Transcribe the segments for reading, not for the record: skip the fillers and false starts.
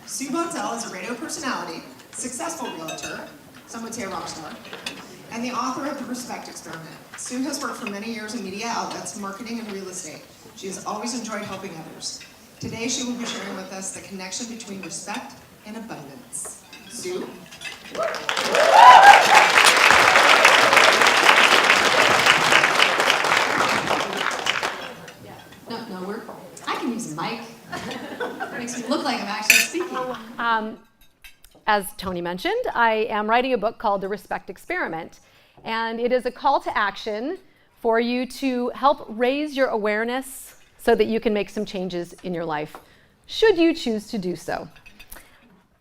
Sue Bonzell is a radio personality, successful realtor, some would say a rock star, and the author of The Respect Experiment. Sue has worked for many years in media outlets, marketing, and real estate. She has always enjoyed helping others. Today, she will be sharing with us the connection between respect and abundance. Sue? I can use a mic. It makes me look like I'm actually speaking. As Tony mentioned, I am writing a book called The Respect Experiment, and it is a call to action for you to help raise your awareness so that you can make some changes in your life, should you choose to do so.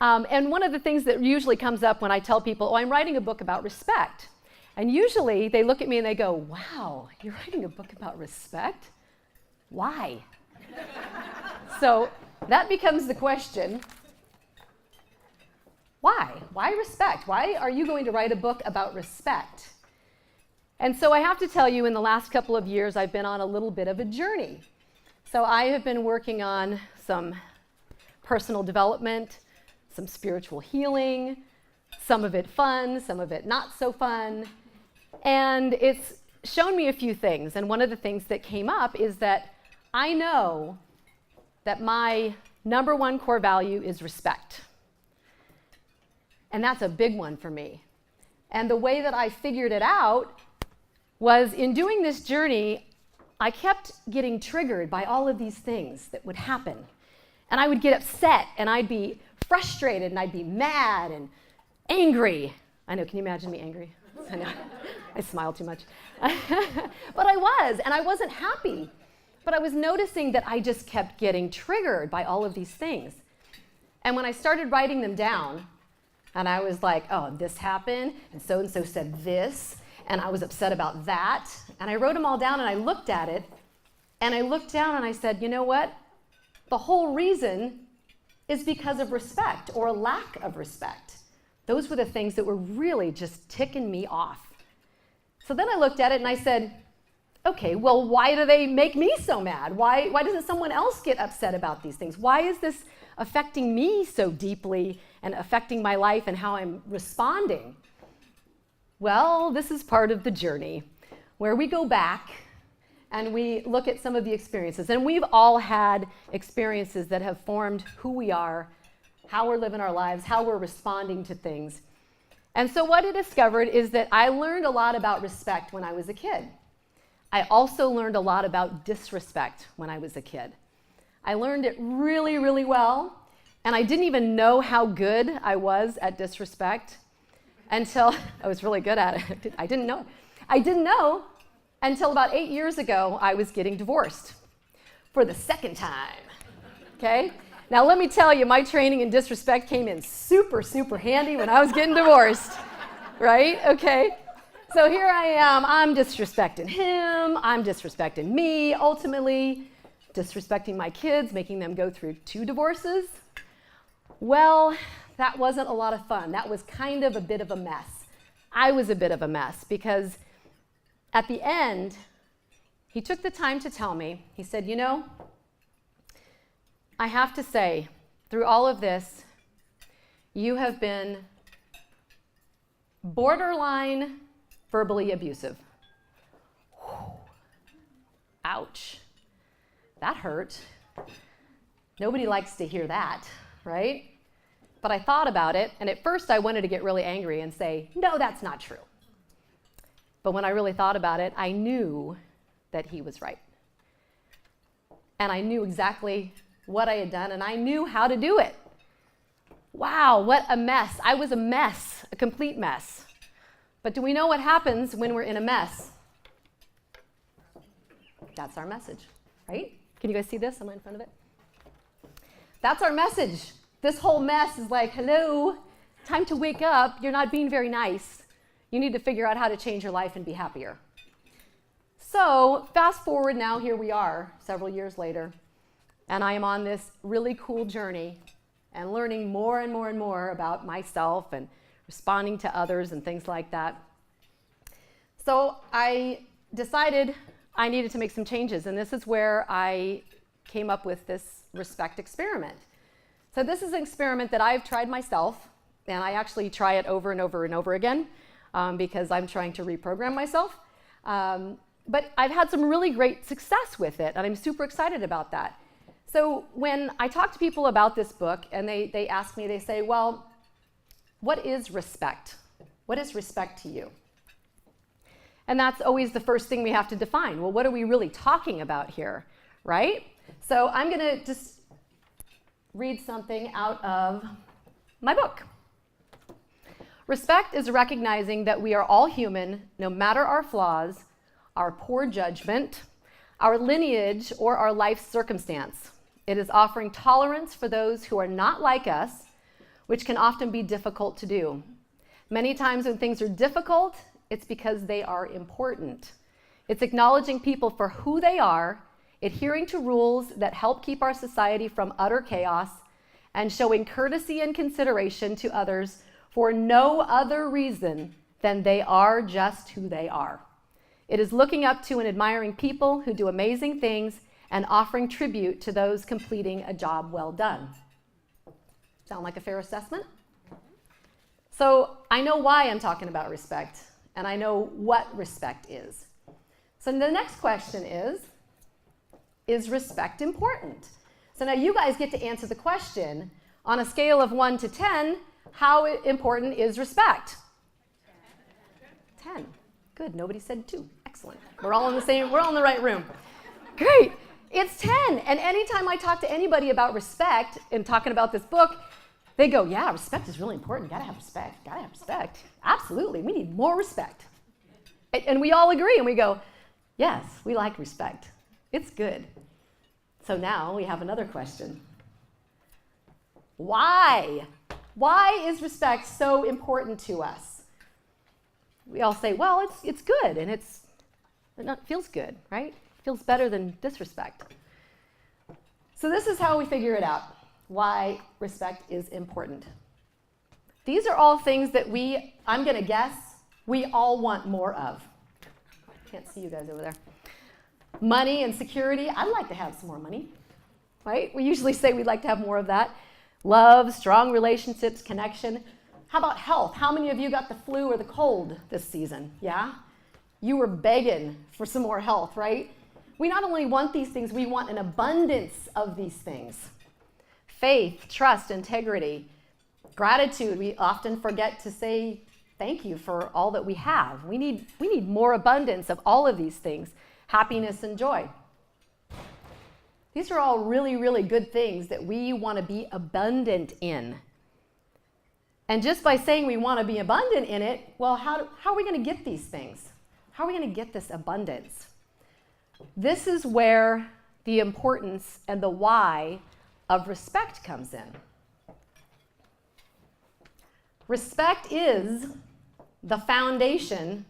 And one of the things that usually comes up when I tell people, oh, I'm writing a book about respect, and usually they look at me and they go, wow, you're writing a book about respect? Why? So that becomes the question, why? Why respect? Why are you going to write a book about respect? And so I have to tell you, in the last couple of years, I've been on a little bit of a journey. So I have been working on some personal development, some spiritual healing, some of it fun, some of it not so fun. And it's shown me a few things. And one of the things that came up is that I know that my number one core value is respect. And that's a big one for me. And the way that I figured it out was in doing this journey, I kept getting triggered by all of these things that would happen. And I would get upset, and I'd be frustrated, and I'd be mad and angry. I know, can you imagine me angry? I know, I smile too much. But I was, and I wasn't happy. But I was noticing that I just kept getting triggered by all of these things. And when I started writing them down, and I was like, oh, this happened, and so said this, and I was upset about that, and I wrote them all down, and I looked at it, and I looked down, and I said, you know what? The whole reason is because of respect, or a lack of respect. Those were the things that were really just ticking me off. So then I looked at it, and I said, okay, well, why do they make me so mad? Why doesn't someone else get upset about these things? Why is this affecting me so deeply and affecting my life and how I'm responding? Well, this is part of the journey where we go back and we look at some of the experiences. And we've all had experiences that have formed who we are, how we're living our lives, how we're responding to things. And so what I discovered is that I learned a lot about respect when I was a kid. I also learned a lot about disrespect when I was a kid. I learned it really, really well, and I didn't even know how good I was at disrespect until I was really good at it. I didn't know. I didn't know until about 8 years ago I was getting divorced for the second time. Okay? Now let me tell you, my training in disrespect came in super, super handy when I was getting divorced. Right? Okay? So here I am, I'm disrespecting him, I'm disrespecting me, ultimately disrespecting my kids, making them go through 2 divorces. Well, that wasn't a lot of fun. That was kind of a bit of a mess. I was a bit of a mess because at the end, he took the time to tell me, he said, you know, I have to say, through all of this, you have been borderline verbally abusive. Whew. Ouch. That hurt. Nobody likes to hear that, right? But I thought about it, and at first I wanted to get really angry and say, no, that's not true. But when I really thought about it, I knew that he was right. And I knew exactly what I had done, and I knew how to do it. Wow, what a mess. I was a mess, a complete mess. But do we know what happens when we're in a mess? That's our message, right? Can you guys see this? Am I in front of it? That's our message. This whole mess is like, hello, time to wake up. You're not being very nice. You need to figure out how to change your life and be happier. So fast forward now, here we are, several years later, and I am on this really cool journey and learning more and more and more about myself and responding to others and things like that. So I decided I needed to make some changes, and this is where I came up with this respect experiment. So this is an experiment that I've tried myself, and I actually try it over and over and over again because I'm trying to reprogram myself. But I've had some really great success with it, and I'm super excited about that. So when I talk to people about this book, and they ask me, they say, well, what is respect? What is respect to you? And that's always the first thing we have to define. Well, what are we really talking about here, right? So I'm going to just read something out of my book. Respect is recognizing that we are all human, no matter our flaws, our poor judgment, our lineage, or our life circumstance. It is offering tolerance for those who are not like us, which can often be difficult to do. Many times when things are difficult, it's because they are important. It's acknowledging people for who they are, adhering to rules that help keep our society from utter chaos, and showing courtesy and consideration to others for no other reason than they are just who they are. It is looking up to and admiring people who do amazing things and offering tribute to those completing a job well done. Sound like a fair assessment? So I know why I'm talking about respect, and I know what respect is. So the next question is respect important? So now you guys get to answer the question, on a scale of 1 to 10, how important is respect? 10. Good, nobody said 2. Excellent. We're all in the right room. Great, it's 10. And anytime I talk to anybody about respect and talking about this book, they go, yeah, respect is really important. Gotta have respect, gotta have respect. Absolutely, we need more respect. And we all agree, and we go, yes, we like respect. It's good. So now we have another question. Why? Why is respect so important to us? We all say, well, it's good, and it feels good, right? It feels better than disrespect. So this is how we figure it out, why respect is important. These are all things that I'm going to guess, we all want more of. Can't see you guys over there. Money and security. I'd like to have some more money, right? We usually say we'd like to have more of that. Love, strong relationships, connection. How about health? How many of you got the flu or the cold this season? Yeah? You were begging for some more health, right? We not only want these things, we want an abundance of these things. Faith, trust, integrity, gratitude. We often forget to say thank you for all that we have. We need more abundance of all of these things. Happiness and joy. These are all really, really good things that we want to be abundant in. And just by saying we want to be abundant in it, well, how are we going to get these things? How are we going to get this abundance? This is where the importance and the why of respect comes in. Respect is the foundation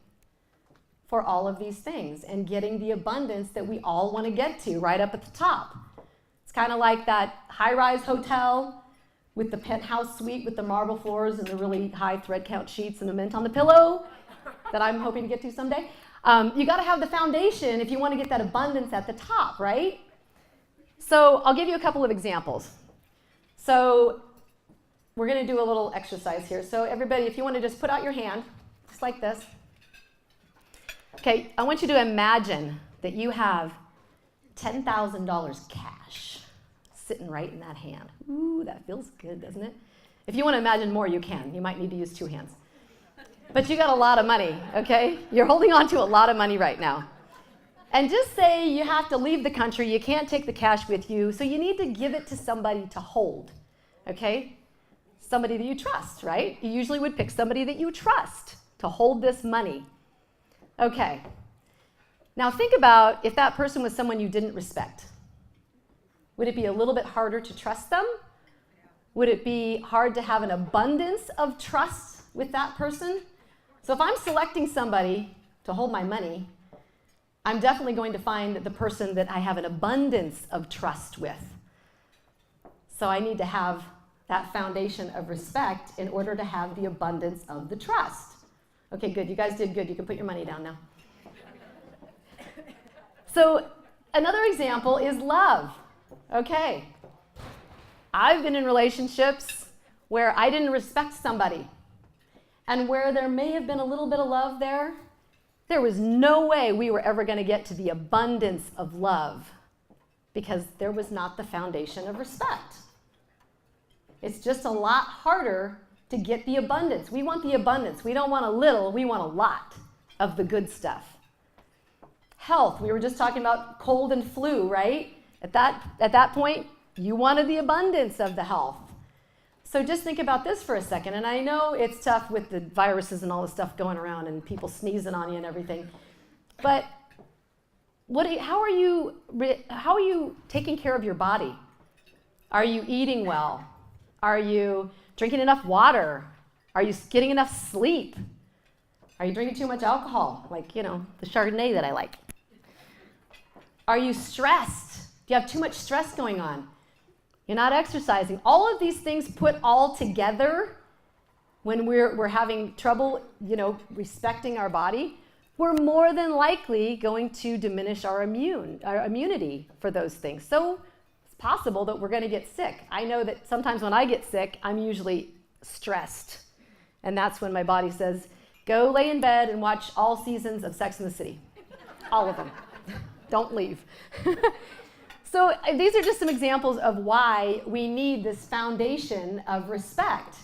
for all of these things and getting the abundance that we all want to get to right up at the top. It's kind of like that high-rise hotel with the penthouse suite with the marble floors and the really high thread count sheets and the mint on the pillow that I'm hoping to get to someday. You got to have the foundation if you want to get that abundance at the top, right? So I'll give you a couple of examples. So we're going to do a little exercise here. So everybody, if you want to just put out your hand, just like this. Okay, I want you to imagine that you have $10,000 cash sitting right in that hand. Ooh, that feels good, doesn't it? If you want to imagine more, you can. You might need to use 2 hands. But you got a lot of money, okay? You're holding on to a lot of money right now. And just say you have to leave the country, you can't take the cash with you, so you need to give it to somebody to hold, okay? Somebody that you trust, right? You usually would pick somebody that you trust to hold this money. Okay. Now think about if that person was someone you didn't respect. Would it be a little bit harder to trust them? Would it be hard to have an abundance of trust with that person? So if I'm selecting somebody to hold my money, I'm definitely going to find the person that I have an abundance of trust with. So I need to have that foundation of respect in order to have the abundance of the trust. Okay, good. You guys did good. You can put your money down now. So another example is love. Okay. I've been in relationships where I didn't respect somebody, and where there may have been a little bit of love there, there was no way we were ever going to get to the abundance of love because there was not the foundation of respect. It's just a lot harder to get the abundance. We want the abundance. We don't want a little, we want a lot of the good stuff. Health, we were just talking about cold and flu, right? At that point, you wanted the abundance of the health. So just think about this for a second. And I know it's tough with the viruses and all the stuff going around and people sneezing on you and everything. But how are you taking care of your body? Are you eating well? Are you drinking enough water? Are you getting enough sleep? Are you drinking too much alcohol? Like, the Chardonnay that I like. Are you stressed? Do you have too much stress going on? You're not exercising. All of these things put all together when we're having trouble, respecting our body, we're more than likely going to diminish our immunity for those things. So it's possible that we're going to get sick. I know that sometimes when I get sick, I'm usually stressed. And that's when my body says, go lay in bed and watch all seasons of Sex and the City. All of them. Don't leave. So these are just some examples of why we need this foundation of respect.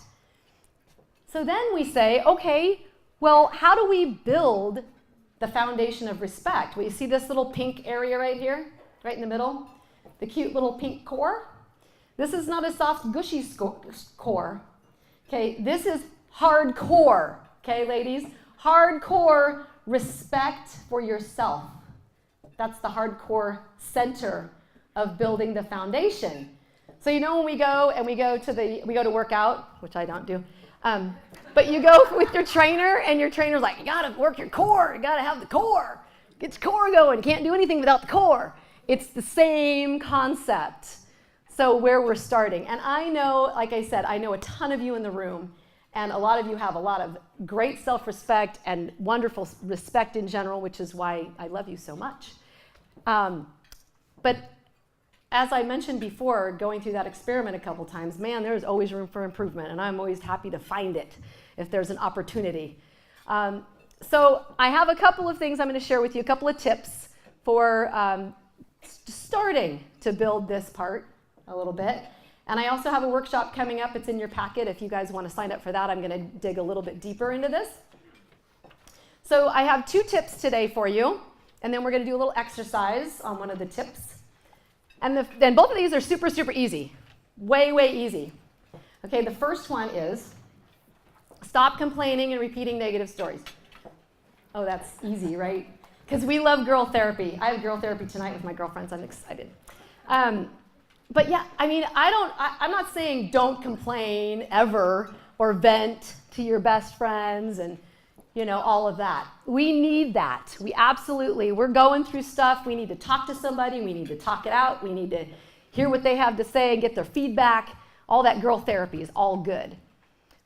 So then we say, okay, well, how do we build the foundation of respect? Well, you see this little pink area right here, right in the middle? The cute little pink core? This is not a soft, gushy core. Okay, this is hardcore. Okay, ladies? Hardcore respect for yourself. That's the hardcore center of building the foundation. So when we go to work out, which I don't do, but you go with your trainer and your trainer's like, you gotta work your core, you gotta have the core. Get your core going, you can't do anything without the core. It's the same concept. So where we're starting. And I know, like I said, I know a ton of you in the room, and a lot of you have a lot of great self-respect and wonderful respect in general, which is why I love you so much. But as I mentioned before, going through that experiment a couple times, man, there's always room for improvement, and I'm always happy to find it if there's an opportunity. So I have a couple of things I'm going to share with you, a couple of tips for starting to build this part a little bit. And I also have a workshop coming up. It's in your packet. If you guys want to sign up for that, I'm going to dig a little bit deeper into this. So I have 2 tips today for you, and then we're going to do a little exercise on one of the tips. And both of these are super, super easy. Way, way easy. Okay, the first one is stop complaining and repeating negative stories. Oh, that's easy, right? Because we love girl therapy. I have girl therapy tonight with my girlfriends. I'm excited. But yeah, I'm not saying don't complain ever or vent to your best friends and all of that. We need that. We're going through stuff. We need to talk to somebody. We need to talk it out. We need to hear what they have to say and get their feedback. All that girl therapy is all good.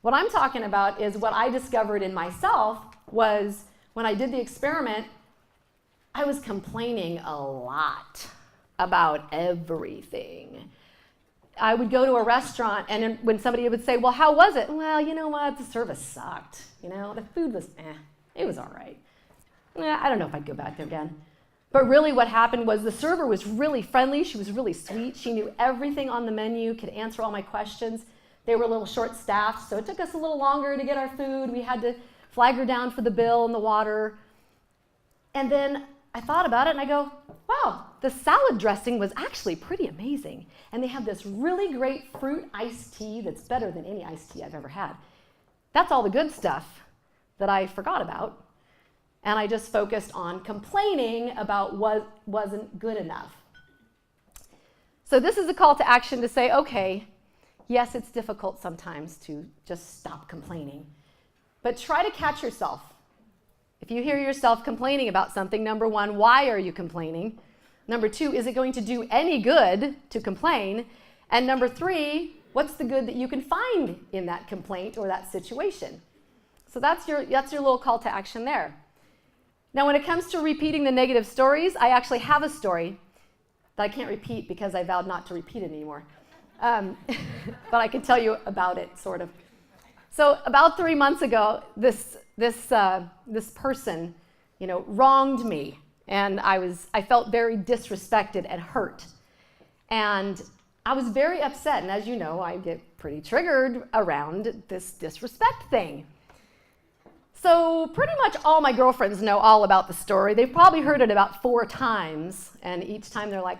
What I'm talking about is what I discovered in myself was when I did the experiment, I was complaining a lot about everything. I would go to a restaurant, and when somebody would say, well, how was it? Well, you know what? The service sucked. The food was, it was all right. I don't know if I'd go back there again. But really what happened was the server was really friendly. She was really sweet. She knew everything on the menu, could answer all my questions. They were a little short-staffed, so it took us a little longer to get our food. We had to flag her down for the bill and the water. And then I thought about it, and I go, wow, the salad dressing was actually pretty amazing. And they have this really great fruit iced tea that's better than any iced tea I've ever had. That's all the good stuff that I forgot about. And I just focused on complaining about what wasn't good enough. So this is a call to action to say, okay, yes, it's difficult sometimes to just stop complaining. But try to catch yourself. If you hear yourself complaining about something, number 1, why are you complaining? Number 2, is it going to do any good to complain? And number 3, what's the good that you can find in that complaint or that situation? So that's your little call to action there. Now, when it comes to repeating the negative stories, I actually have a story that I can't repeat because I vowed not to repeat it anymore. But I can tell you about it, sort of. So about 3 months ago, this person, wronged me, and I felt very disrespected and hurt, and I was very upset. And as you know, I get pretty triggered around this disrespect thing. So pretty much all my girlfriends know all about the story. They've probably heard it about 4 times, and each time they're like,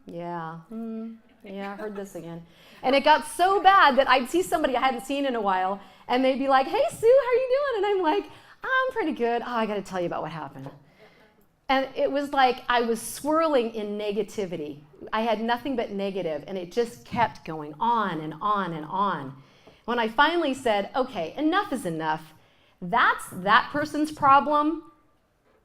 yeah, I heard this again. And it got so bad that I'd see somebody I hadn't seen in a while, and they'd be like, hey, Sue, how are you doing? And I'm like, I'm pretty good. Oh, I got to tell you about what happened. And it was like I was swirling in negativity. I had nothing but negative, and it just kept going on and on and on. When I finally said, okay, enough is enough, that's that person's problem.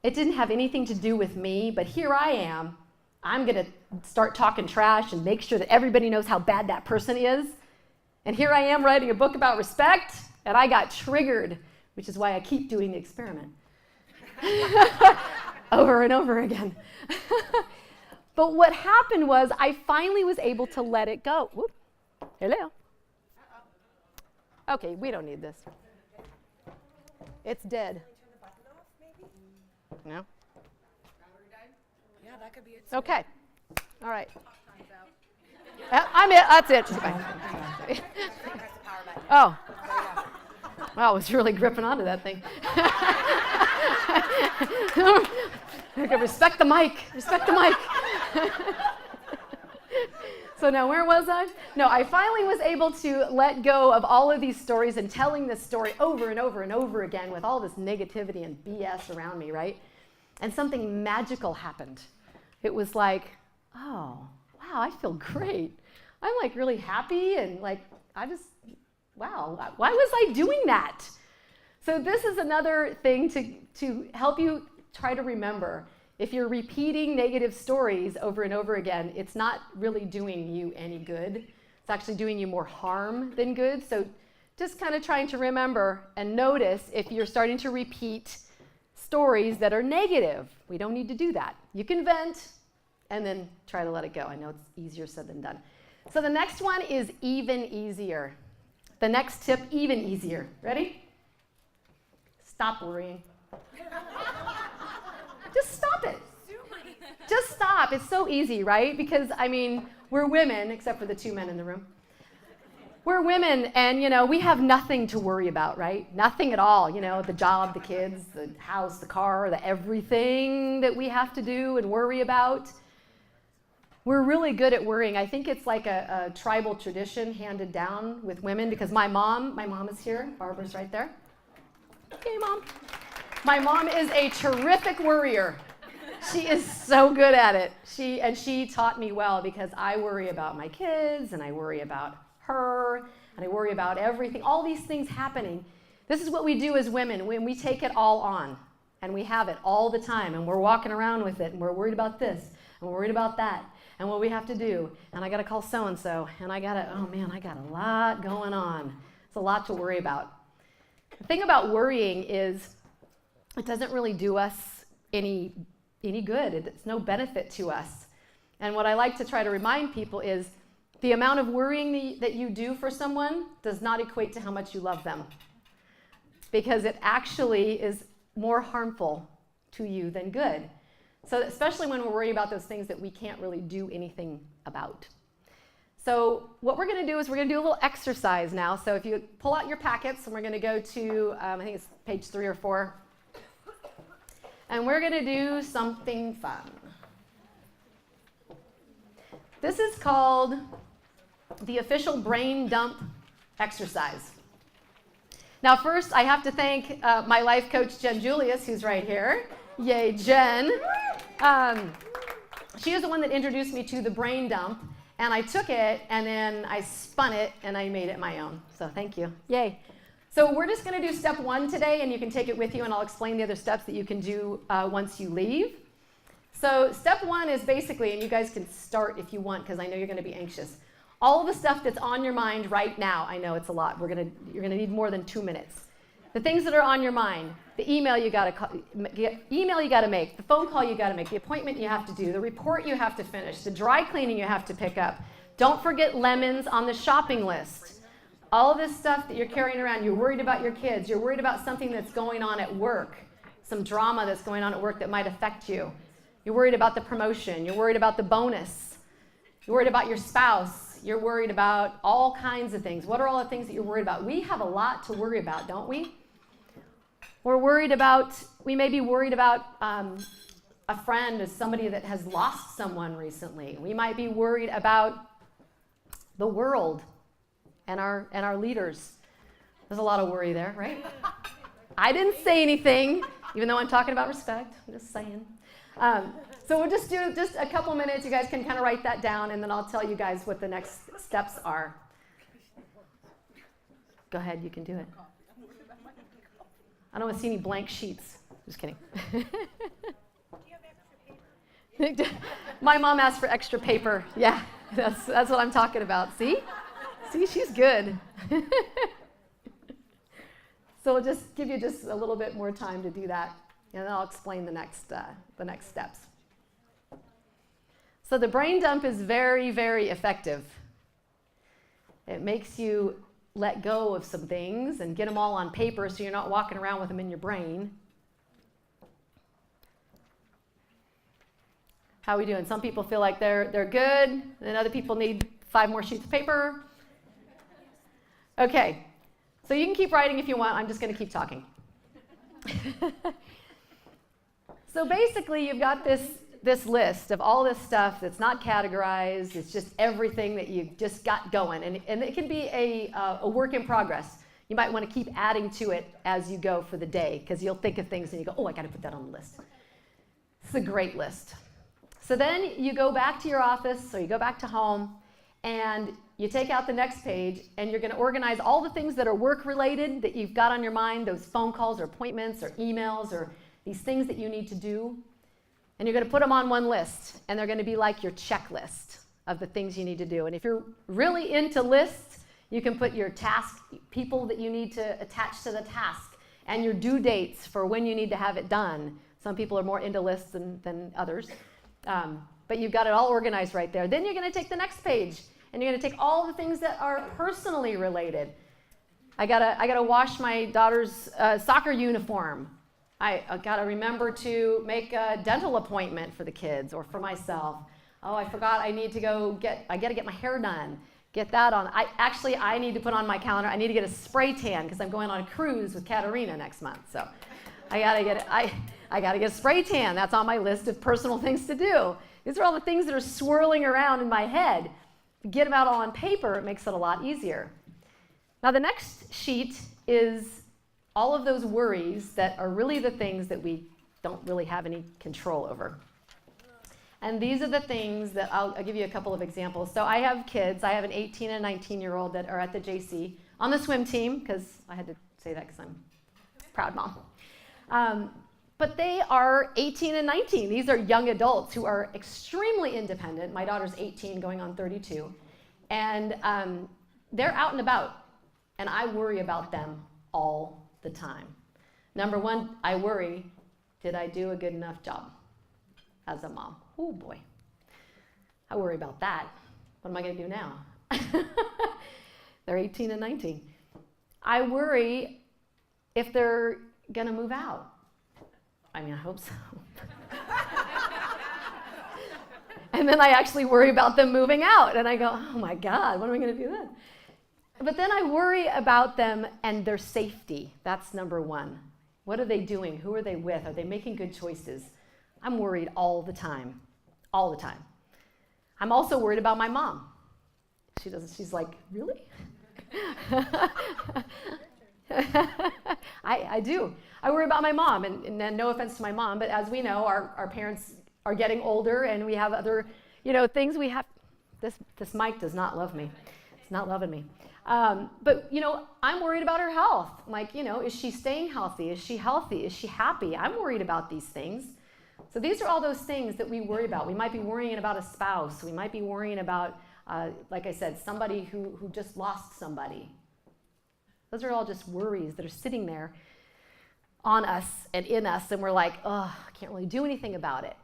It didn't have anything to do with me, but here I am. I'm going to start talking trash and make sure that everybody knows how bad that person is. And here I am writing a book about respect, and I got triggered, which is why I keep doing the experiment over and over again. But what happened was I finally was able to let it go. Whoop. Hello. Okay, we don't need this. It's dead. No? Yeah, that could be it. Okay. All right. I'm it. That's it. Oh. Wow, I was really gripping onto that thing. Okay, respect the mic. Respect the mic. So now where was I? No, I finally was able to let go of all of these stories and telling this story over and over and over again with all this negativity and BS around me, right? And something magical happened. It was like, oh, wow, I feel great. I'm like really happy and like, wow, why was I doing that? So this is another thing to help you try to remember. If you're repeating negative stories over and over again, it's not really doing you any good. It's actually doing you more harm than good. So just kind of trying to remember and notice if you're starting to repeat stories that are negative. We don't need to do that. You can vent and then try to let it go. I know it's easier said than done. So the next one is even easier. The next tip, even easier. Ready? Stop worrying. Just stop it. Just stop. It's so easy, right? Because, we're women, except for the 2 men in the room. We're women, and, we have nothing to worry about, right? Nothing at all. The job, the kids, the house, the car, the everything that we have to do and worry about. We're really good at worrying. I think it's like a tribal tradition handed down with women because my mom is here. Barbara's right there. Okay, Mom. My mom is a terrific worrier. She is so good at it. She taught me well because I worry about my kids and I worry about her and I worry about everything, all these things happening. This is what we do as women when we take it all on and we have it all the time and we're walking around with it and we're worried about this and we're worried about that and what we have to do and I got to call so-and-so and I got a lot going on. It's a lot to worry about. The thing about worrying is it doesn't really do us any good. It's no benefit to us. And what I like to try to remind people is the amount of worrying that you do for someone does not equate to how much you love them. Because it actually is more harmful to you than good. So especially when we're worried about those things that we can't really do anything about. So what we're going to do is we're going to do a little exercise now. So if you pull out your packets, and we're going to go to, I think it's page 3 or 4. And we're going to do something fun. This is called the official brain dump exercise. Now first, I have to thank my life coach, Jen Julius, who's right here. Yay, Jen. She is the one that introduced me to the brain dump. And I took it, and then I spun it, and I made it my own. So thank you. Yay. So we're just going to do step 1 today, and you can take it with you, and I'll explain the other steps that you can do once you leave. So step 1 is basically, and you guys can start if you want, because I know you're going to be anxious. All of the stuff that's on your mind right now, I know it's a lot. You're going to need more than 2 minutes. The things that are on your mind, the email you got to make, the phone call you got to make, the appointment you have to do, the report you have to finish, the dry cleaning you have to pick up, Don't forget lemons on the shopping list. All of this stuff that you're carrying around, you're worried about your kids, you're worried about something that's going on at work, some drama that's going on at work that might affect you. You're worried about the promotion, you're worried about the bonus, you're worried about your spouse, you're worried about all kinds of things. What are all the things that you're worried about? We have a lot to worry about, don't we? We may be worried about a friend or somebody that has lost someone recently. We might be worried about the world and our leaders. There's a lot of worry there, right? I didn't say anything, even though I'm talking about respect. I'm just saying. So we'll just do just a couple minutes. You guys can kind of write that down, and then I'll tell you guys what the next steps are. Go ahead, you can do it. I don't want to see any blank sheets. Just kidding. My mom asked for extra paper. Yeah, that's what I'm talking about. See, she's good. So we'll just give you just a little bit more time to do that, and then I'll explain the next steps. So the brain dump is very, very effective. It makes you let go of some things and get them all on paper so you're not walking around with them in your brain. How are we doing? Some people feel like they're good, and other people need 5 more sheets of paper. Okay, so you can keep writing if you want. I'm just going to keep talking. So basically, you've got this list of all this stuff that's not categorized. It's just everything that you've just got going. And it can be a work in progress. You might want to keep adding to it as you go for the day, because you'll think of things and you go, oh, I got to put that on the list. It's a great list. So then you go back to your office or you go back to home and you take out the next page and you're going to organize all the things that are work related that you've got on your mind, those phone calls or appointments or emails or these things that you need to do. And you're going to put them on one list, and they're going to be like your checklist of the things you need to do. And if you're really into lists, you can put your task, people that you need to attach to the task, and your due dates for when you need to have it done. Some people are more into lists than others. But you've got it all organized right there. Then you're going to take the next page, and you're going to take all the things that are personally related. I gotta wash my daughter's soccer uniform. I got to remember to make a dental appointment for the kids or for myself. Oh, I forgot I need to I got to get my hair done. Get that on. I need to put on my calendar, I need to get a spray tan because I'm going on a cruise with Katerina next month. So I got to get a spray tan. That's on my list of personal things to do. These are all the things that are swirling around in my head. Get them out on paper, it makes it a lot easier. Now the next sheet is all of those worries that are really the things that we don't really have any control over. And these are the things that I'll give you a couple of examples. So I have kids. I have an 18 and 19-year-old that are at the JC on the swim team, because I had to say that because I'm a proud mom. But they are 18 and 19. These are young adults who are extremely independent. My daughter's 18 going on 32. And they're out and about. And I worry about them all the time. Number one, I worry, did I do a good enough job as a mom? Oh boy, I worry about that. What am I going to do now? They're 18 and 19. I worry if they're going to move out. I mean, I hope so. And then I actually worry about them moving out. And I go, oh my God, what am I going to do then? But then I worry about them and their safety. That's number one. What are they doing? Who are they with? Are they making good choices? I'm worried all the time. All the time. I'm also worried about my mom. She's like, really? I do. I worry about my mom, and no offense to my mom, but as we know, our parents are getting older, and we have other, things we have. This mic does not love me. It's not loving me. But I'm worried about her health. Like, is she staying healthy? Is she healthy? Is she happy? I'm worried about these things. So these are all those things that we worry about. We might be worrying about a spouse. We might be worrying about, like I said, somebody who just lost somebody. Those are all just worries that are sitting there on us and in us, and we're like, oh, I can't really do anything about it.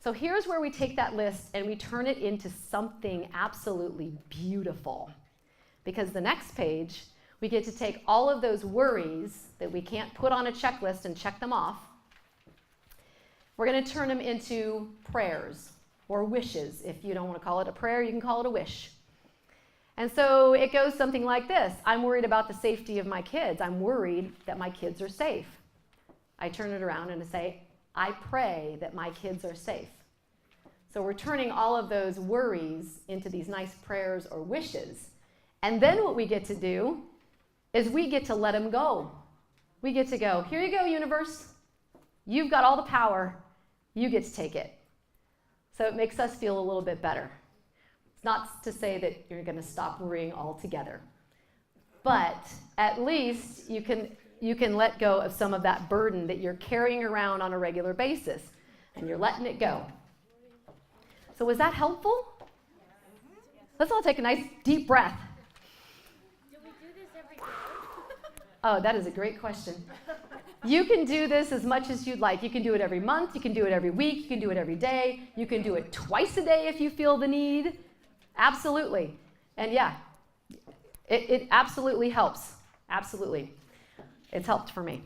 So here's where we take that list and we turn it into something absolutely beautiful. Because the next page, we get to take all of those worries that we can't put on a checklist and check them off. We're going to turn them into prayers or wishes. If you don't want to call it a prayer, you can call it a wish. And so it goes something like this. I'm worried about the safety of my kids. I'm worried that my kids are safe. I turn it around and I say, I pray that my kids are safe. So we're turning all of those worries into these nice prayers or wishes. And then what we get to do is we get to let them go. We get to go, here you go, universe. You've got all the power. You get to take it. So it makes us feel a little bit better. It's not to say that you're going to stop worrying altogether. But at least you can let go of some of that burden that you're carrying around on a regular basis. And you're letting it go. So was that helpful? Let's all take a nice deep breath. Do we do this every day? Oh, that is a great question. You can do this as much as you'd like. You can do it every month. You can do it every week. You can do it every day. You can do it twice a day if you feel the need. Absolutely. And yeah, it absolutely helps. Absolutely. It's helped for me.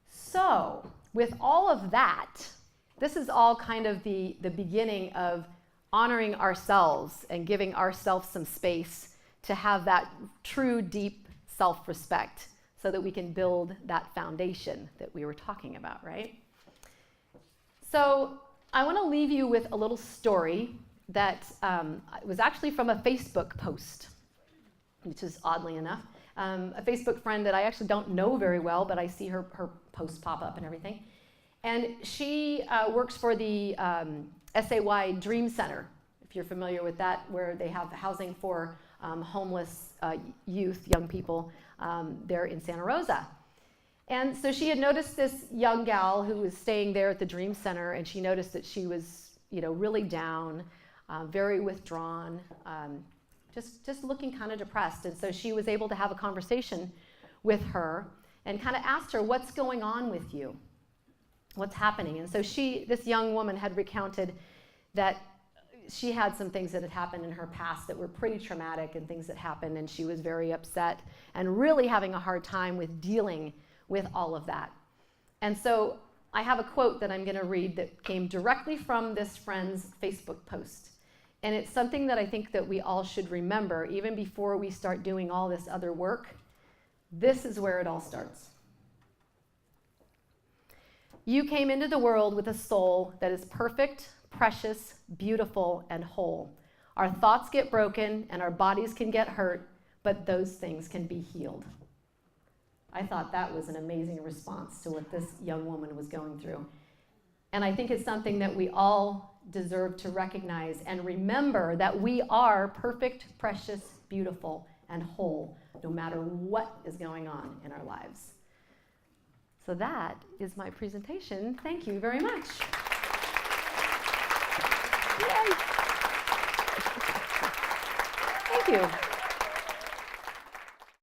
So with all of that, this is all kind of the beginning of honoring ourselves and giving ourselves some space to have that true, deep self-respect so that we can build that foundation that we were talking about, right? So I want to leave you with a little story that was actually from a Facebook post, which is oddly enough. A Facebook friend that I actually don't know very well, but I see her posts pop up and everything. And she works for the SAY Dream Center, if you're familiar with that, where they have housing for homeless youth, young people there in Santa Rosa. And so she had noticed this young gal who was staying there at the Dream Center, and she noticed that she was, really down, very withdrawn, just looking kind of depressed. And so she was able to have a conversation with her and kind of asked her, what's going on with you? What's happening? And so this young woman had recounted that she had some things that had happened in her past that were pretty traumatic and things that happened, and she was very upset and really having a hard time with dealing with all of that. And so I have a quote that I'm going to read that came directly from this friend's Facebook post. And it's something that I think that we all should remember even before we start doing all this other work. This is where it all starts. You came into the world with a soul that is perfect, precious, beautiful, and whole. Our thoughts get broken and our bodies can get hurt, but those things can be healed. I thought that was an amazing response to what this young woman was going through. And I think it's something that we all deserve to recognize and remember that we are perfect, precious, beautiful, and whole, no matter what is going on in our lives. So that is my presentation. Thank you very much. Yay. Thank you.